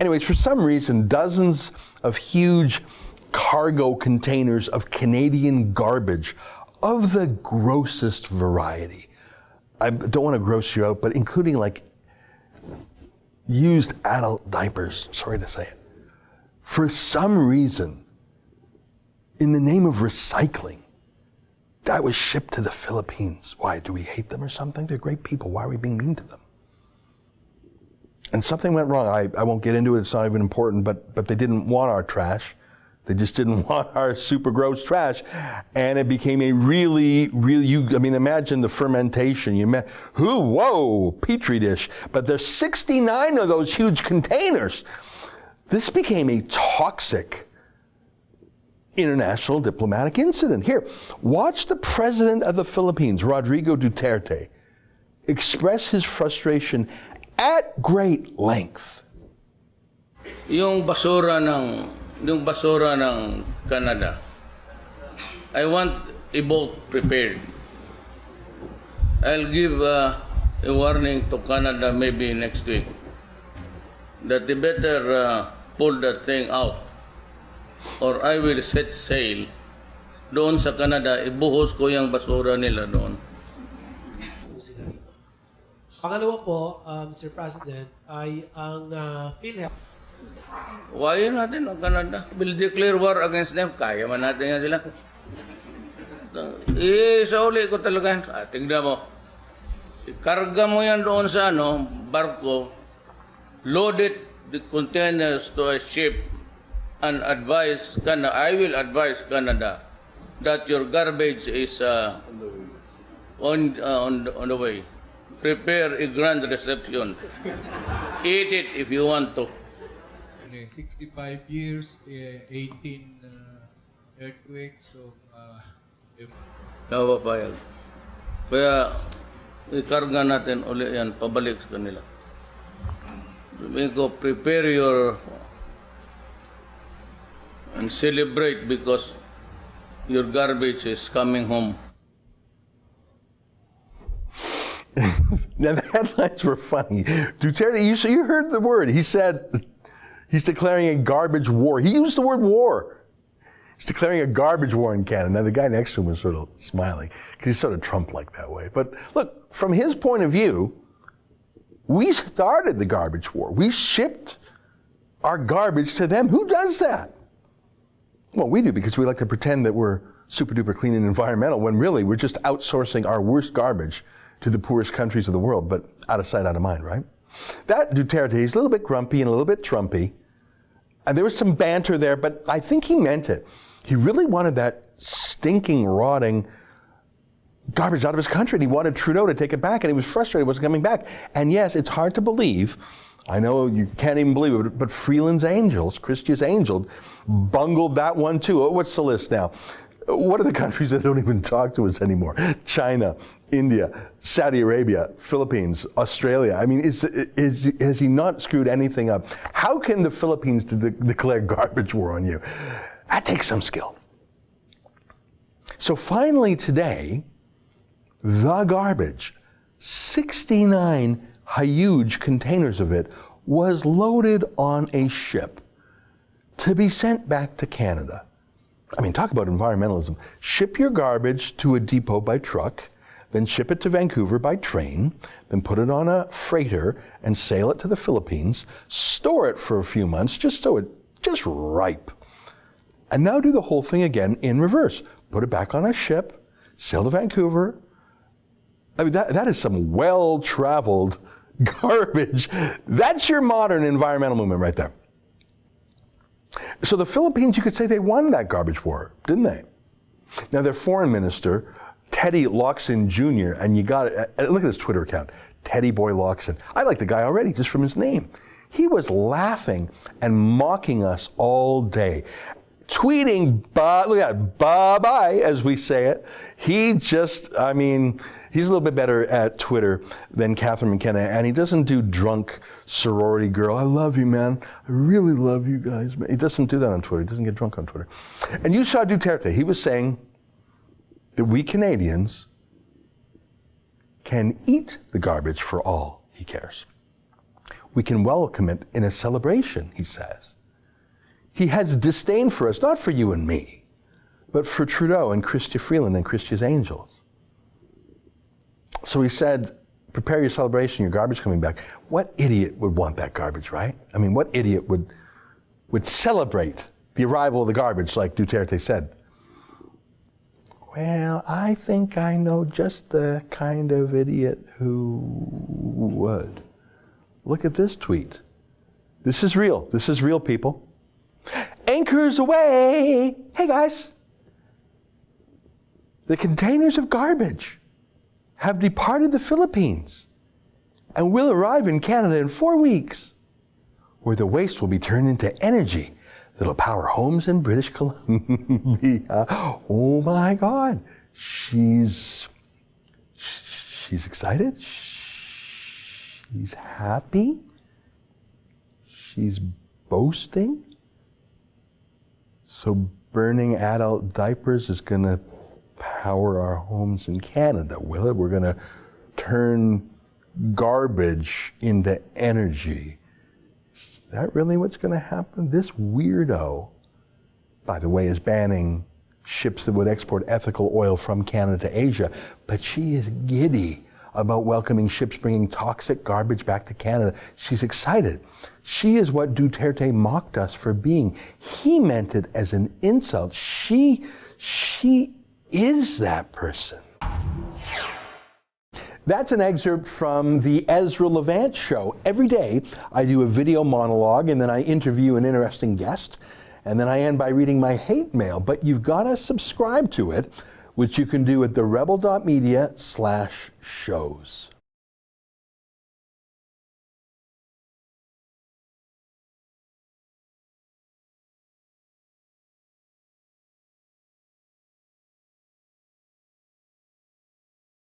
Anyways, for some reason, dozens of huge cargo containers of Canadian garbage of the grossest variety. I don't want to gross you out, but including like used adult diapers, sorry to say it. For some reason, in the name of recycling, that was shipped to the Philippines. Why? Do we hate them or something? They're great people. Why are we being mean to them? And something went wrong. I won't get into it. It's not even important, but they didn't want our trash. They just didn't want our super gross trash. And it became a really, imagine the fermentation. Whoa, Petri dish. But there's 69 of those huge containers. This became a toxic international diplomatic incident. Here, watch the president of the Philippines, Rodrigo Duterte, express his frustration at great length. Yung basura ng Canada, I want a boat prepared. I'll give a warning to Canada maybe next week that they better pull that thing out or I will set sail doon sa Canada, ibuhos ko yung basura nila doon. Pangalawa po, Mr. President, ay ang PhilHealth. Why natin ang Canada? Will declare war against them. Kaya man natin yan sila. Sa uli ko talaga. Tingnan mo. Ikarga mo yan doon sa barko. Load it, the containers to a ship and advise Canada. I will advise Canada that your garbage is on the way. Prepare a grand reception. Eat it if you want to. 65 years, 18 earthquakes, so... Napapayag. Kaya, ikarga natin uli yan, pabalik sa kanila. Go prepare your... and celebrate because your garbage is coming home. Now the headlines were funny. Duterte, you heard the word. He said he's declaring a garbage war. He used the word war. He's declaring a garbage war in Canada. Now the guy next to him was sort of smiling because he's sort of Trump-like that way. But look, from his point of view, we started the garbage war. We shipped our garbage to them. Who does that? Well, we do because we like to pretend that we're super duper clean and environmental when really we're just outsourcing our worst garbage to the poorest countries of the world, but out of sight, out of mind, right? That Duterte, he's a little bit grumpy and a little bit Trumpy. And there was some banter there, but I think he meant it. He really wanted that stinking, rotting garbage out of his country. And he wanted Trudeau to take it back, and he was frustrated it wasn't coming back. And yes, it's hard to believe. I know you can't even believe it, but Freeland's Angels, Christia's Angel, bungled that one too. Oh, what's the list now? What are the countries that don't even talk to us anymore? China, India, Saudi Arabia, Philippines, Australia. I mean, has he not screwed anything up? How can the Philippines declare garbage war on you? That takes some skill. So finally today, the garbage, 69 huge containers of it, was loaded on a ship to be sent back to Canada. I mean, talk about environmentalism. Ship your garbage to a depot by truck, then ship it to Vancouver by train, then put it on a freighter and sail it to the Philippines, store it for a few months just so it's just ripe. And now do the whole thing again in reverse. Put it back on a ship, sail to Vancouver. I mean, that is some well-traveled garbage. That's your modern environmental movement right there. So the Philippines, you could say they won that garbage war, didn't they? Now their foreign minister, Teddy Locsin Jr., and you got it, look at his Twitter account, Teddy Boy Locsin. I like the guy already just from his name. He was laughing and mocking us all day. Tweeting, look at that, bye-bye, as we say it. He just, I mean, he's a little bit better at Twitter than Catherine McKenna, and he doesn't do drunk sorority girl. I love you, man. I really love you guys, man. He doesn't do that on Twitter. He doesn't get drunk on Twitter. And you saw Duterte. He was saying that we Canadians can eat the garbage for all he cares. we can welcome it in a celebration, he says. He has disdain for us, not for you and me, but for Trudeau and Chrystia Freeland and Christia's Angels. So he said, prepare your celebration, your garbage coming back. What idiot would want that garbage, right? I mean, what idiot would celebrate the arrival of the garbage like Duterte said? Well, I think I know just the kind of idiot who would. Look at this tweet. This is real. This is real, people. Anchors away! Hey, guys. The containers of garbage have departed the Philippines and will arrive in Canada in 4 weeks, where the waste will be turned into energy that'll power homes in British Columbia. Oh my God. She's excited. She's happy. She's boasting. So burning adult diapers is going to power our homes in Canada, will it? We're going to turn garbage into energy. Is that really what's going to happen? This weirdo, by the way, is banning ships that would export ethical oil from Canada to Asia, but she is giddy about welcoming ships bringing toxic garbage back to Canada. She's excited. She is what Duterte mocked us for being. He meant it as an insult. She is that person. That's an excerpt from the Ezra Levant show. Every day I do a video monologue and then I interview an interesting guest and then I end by reading my hate mail. But you've got to subscribe to it, which you can do at therebel.media/shows.